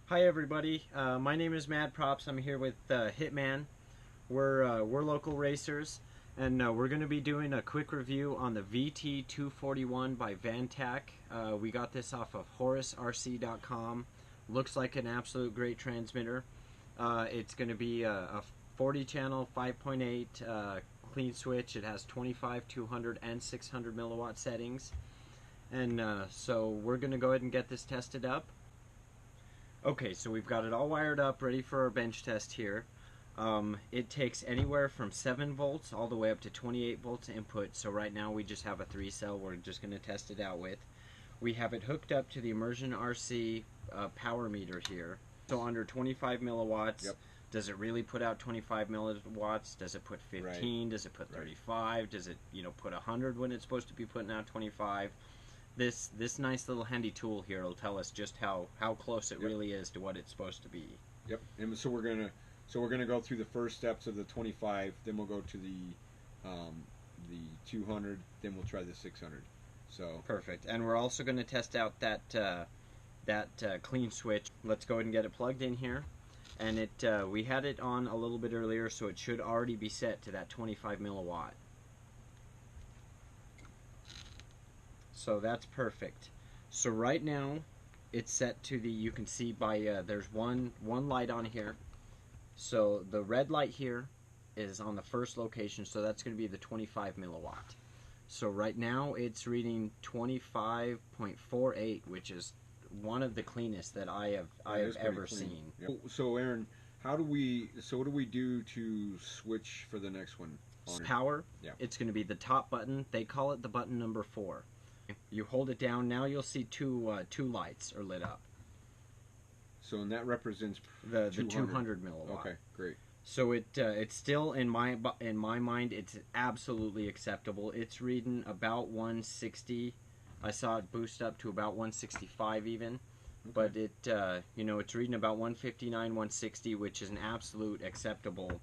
Hi everybody, my name is Mad Props. I'm here with Hitman. We're local racers, and we're going to be doing a quick review on the VT241 by Vantac. We got this off of HoraceRC.com. Looks like an absolute great transmitter. It's going to be a 40 channel 5.8 CleanSwitch. It has 25, 200, and 600 milliwatt settings. And so we're going to go ahead and get this tested up. Okay, so we've got it all wired up, ready for our bench test here. It takes anywhere from 7 volts all the way up to 28 volts input. So right now we just have a 3-cell we're just going to test it out with. We have it hooked up to the Immersion RC power meter here. So under 25 milliwatts. Yep. Does it really put out 25 milliwatts? Does it put 15? Right. Does it put 35? Right. Does it, put 100 when it's supposed to be putting out 25? This nice little handy tool here will tell us just how close it really is to what it's supposed to be. Yep. And so we're gonna go through the first steps of the 25, then we'll go to the 200, then we'll try the 600. So perfect. And we're also going to test out that CleanSwitch. Let's go ahead and get it plugged in here. And we had it on a little bit earlier, so it should already be set to that 25 milliwatt. So that's perfect. So right now it's set to the, you can see by there's one light on here. So the red light here is on the first location, so that's going to be the 25 milliwatt. So right now it's reading 25.48, which is one of the cleanest that I have ever seen. Yep. So Aaron, what do we do to switch for the next one? Power. Yeah. It's going to be the top button. They call it the button number 4. You hold it down. Now you'll see two lights are lit up. So and that represents the 200 milliwatt. Okay, great. So it's still in my mind it's absolutely acceptable. It's reading about 160. I saw it boost up to about 165 even. Okay. But it's reading about 159, 160, which is an absolute acceptable,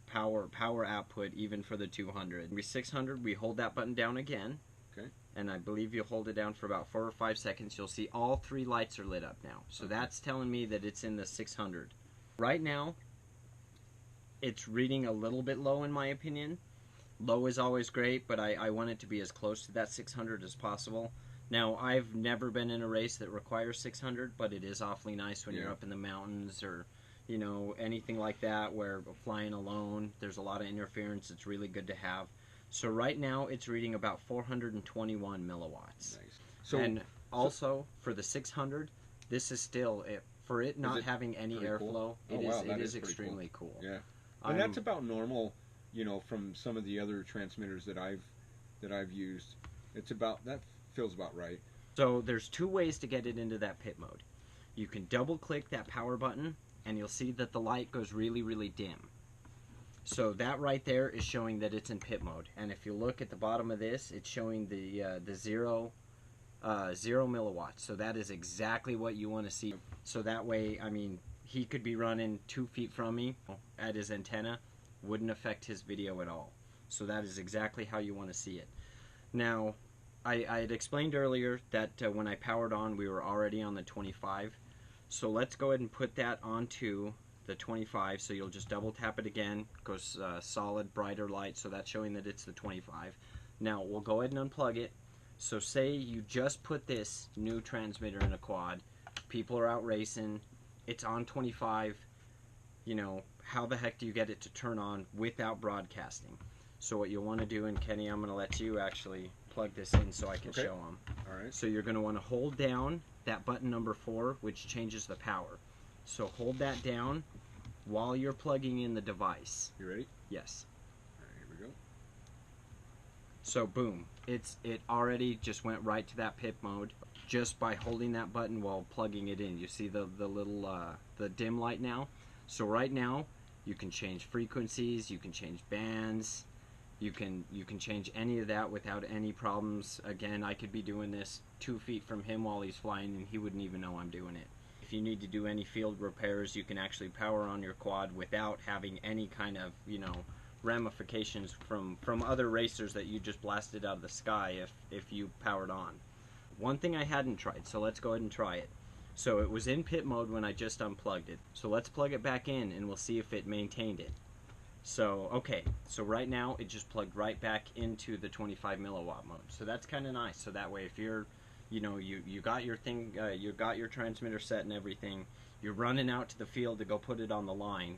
power output even for the 200. With 600, we hold that button down again. Okay. And I believe you'll hold it down for about 4 or 5 seconds. You'll see all 3 lights are lit up now. So that's telling me that it's in the 600. Right now, it's reading a little bit low in my opinion. Low is always great, but I want it to be as close to that 600 as possible. Now, I've never been in a race that requires 600, but it is awfully nice when you're up in the mountains or, anything like that where flying alone, there's a lot of interference. It's really good to have. So right now it's reading about 421 milliwatts. Nice. So, and also for the 600, this is still for it not having any airflow. Cool? It is extremely cool. Yeah, and that's about normal. From some of the other transmitters that I've used, that feels about right. So there's 2 ways to get it into that pit mode. You can double click that power button, and you'll see that the light goes really, really dim. So that right there is showing that it's in pit mode. And if you look at the bottom of this, it's showing the 0 milliwatts. So that is exactly what you want to see. So that way, he could be running 2 feet from me at his antenna. Wouldn't affect his video at all. So that is exactly how you want to see it. Now, I had explained earlier that when I powered on, we were already on the 25. So let's go ahead and put that onto the 25, so you'll just double tap it again, goes solid brighter light, so that's showing that it's the 25. Now we'll go ahead and unplug it. So say you just put this new transmitter in a quad, people are out racing, it's on 25, how the heck do you get it to turn on without broadcasting? So what you'll want to do, and Kenny, I'm going to let you actually plug this in so I can show them. All right. So you're going to want to hold down that button number 4, which changes the power. So hold that down while you're plugging in the device. You ready? Yes. All right, here we go. So boom, it already just went right to that pit mode just by holding that button while plugging it in. You see the little the dim light now. So right now you can change frequencies, you can change bands, you can change any of that without any problems. Again, I could be doing this 2 feet from him while he's flying and he wouldn't even know I'm doing it. If you need to do any field repairs, you can actually power on your quad without having any kind of, ramifications from other racers that you just blasted out of the sky if you powered on. One thing I hadn't tried, so let's go ahead and try it. So it was in pit mode when I just unplugged it. So let's plug it back in and we'll see if it maintained it. So, okay, so right now it just plugged right back into the 25 milliwatt mode. So that's kind of nice. So that way if you're, you know, you got your thing, you got your transmitter set and everything, you're running out to the field to go put it on the line,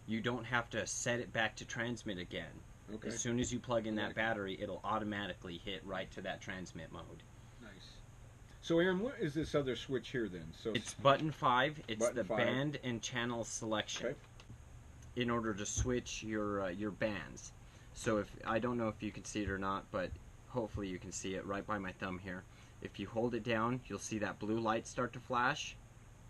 you don't have to set it back to transmit again. Okay. As soon as you plug in that battery, it'll automatically hit right to that transmit mode. Nice. So Aaron, what is this other switch here then? So It's button 5. It's button the 5. band and channel selection. Okay. In order to switch your bands. So if I don't know if you can see it or not, but hopefully you can see it right by my thumb here. If you hold it down, you'll see that blue light start to flash.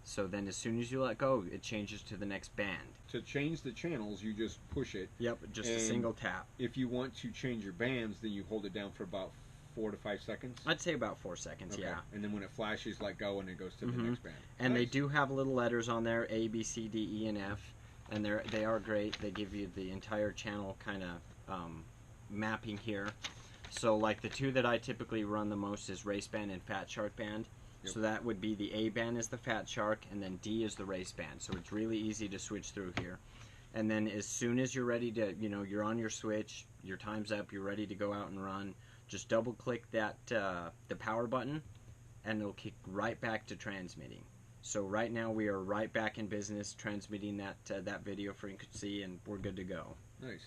So then as soon as you let go, it changes to the next band. To change the channels, you just push it. Yep, just a single tap. If you want to change your bands, then you hold it down for about 4 to 5 seconds. I'd say about 4 seconds, Okay. yeah. And then when it flashes, let go, and it goes to the next band. And Nice. they do have little letters on there, A, B, C, D, E, and F. And they are great. They give you the entire channel kind of mapping here. So like the two that I typically run the most is race band and fat shark band. Yep. So that would be the A band is the fat shark, and then D is the race band. So it's really easy to switch through here. And then as soon as you're ready to, you know, you're on your switch, your time's up, you're ready to go out and run, just double click that the power button, and it'll kick right back to transmitting. So right now we are right back in business transmitting that video frequency, and we're good to go. Nice.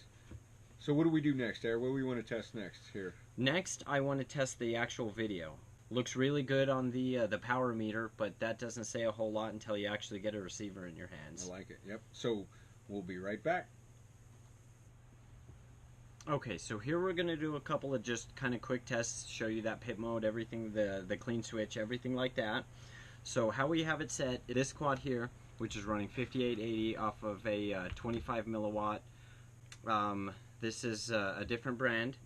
So what do we do next, Aaron? What do we want to test next here? Next, I want to test the actual video. Looks really good on the power meter, but that doesn't say a whole lot until you actually get a receiver in your hands. I like it. Yep. So we'll be right back. Okay, so here we're going to do a couple of just kind of quick tests, show you that pit mode, everything, the clean switch, everything like that. So how we have it set, this quad here, which is running 5880 off of a 25 milliwatt. This is a different brand.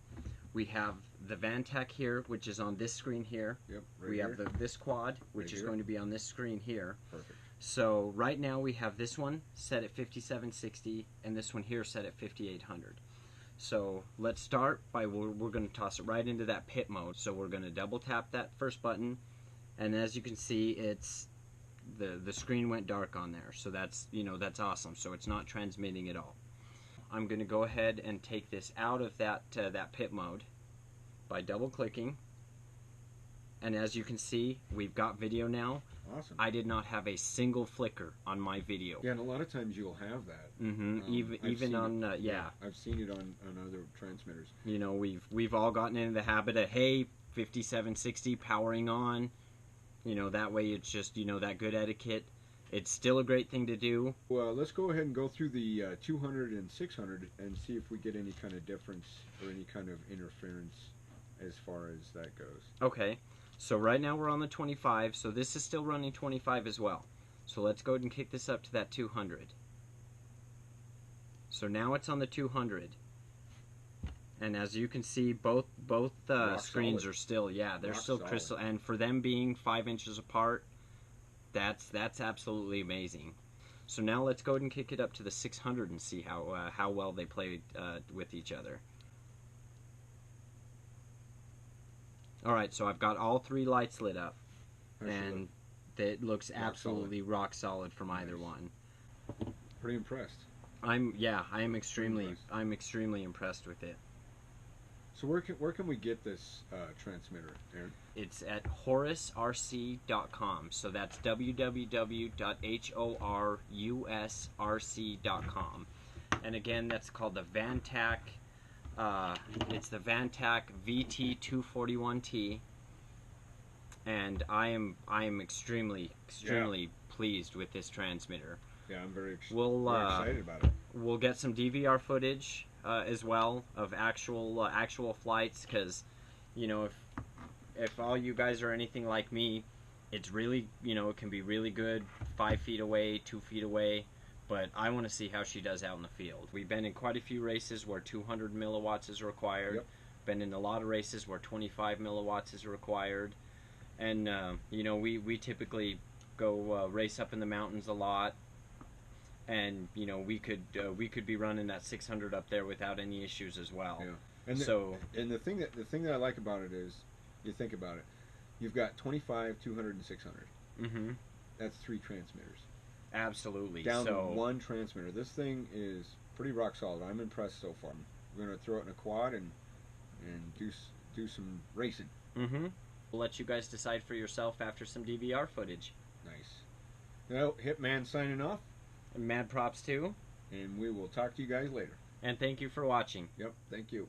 We have the Vantac here, which is on this screen here. Yep. Right We here. have this quad, which Right is here. going to be on this screen here. Perfect. So right now we have this one set at 5760 and this one here set at 5800. So let's start by we're going to toss it right into that pit mode. So we're going to double tap that first button, and as you can see, it's the screen went dark on there. So that's, you know, that's awesome. So it's not transmitting at all. I'm going to go ahead and take this out of that pit mode by double clicking, and as you can see, we've got video now. Awesome. I did not have a single flicker on my video. Yeah, and a lot of times you'll have that. Even on I've seen it on other transmitters. You know, we've all gotten into the habit of, hey, 5760 powering on. You know, that way it's just, you know, that good etiquette. It's still a great thing to do. Well, let's go ahead and go through the 200 and 600 and see if we get any kind of difference or any kind of interference as far as that goes. Okay, so right now we're on the 25, so this is still running 25 as well. So let's go ahead and kick this up to that 200. So now it's on the 200. And as you can see, both screens solid. are still, yeah, they're Rock still solid. crystal. And for them being 5 inches apart, that's absolutely amazing. So now let's go ahead and kick it up to the 600 and see how well they play with each other. All right, so I've got all 3 lights lit up, and it looks absolutely rock solid from either one. Pretty impressed. I am extremely impressed with it. So where can we get this transmitter, Aaron? It's at horusrc.com. So that's www.horusrc.com. And again, that's called the Vantac. It's the Vantac VT241T. And I am extremely pleased with this transmitter. Yeah, I'm very excited about it. We'll get some DVR footage as well of actual flights, because, you know, if all you guys are anything like me, it's really, you know, it can be really good 5 feet away, 2 feet away, but I want to see how she does out in the field. We've been in quite a few races where 200 milliwatts is required. Yep. Been in a lot of races where 25 milliwatts is required, and you know, we typically go race up in the mountains a lot. And you know, we could be running that 600 up there without any issues as well. Yeah. And the thing that I like about it is, you think about it, you've got 25, 200, and 600. Mm-hmm. that's 3 transmitters. Absolutely. Down so, to 1 transmitter. This thing is pretty rock solid. I'm impressed so far. We're going to throw it in a quad and do some racing. Mm-hmm. We'll let you guys decide for yourself after some DVR footage. Nice. Well, Hitman signing off. And mad props too. And we will talk to you guys later. And thank you for watching. Yep, thank you.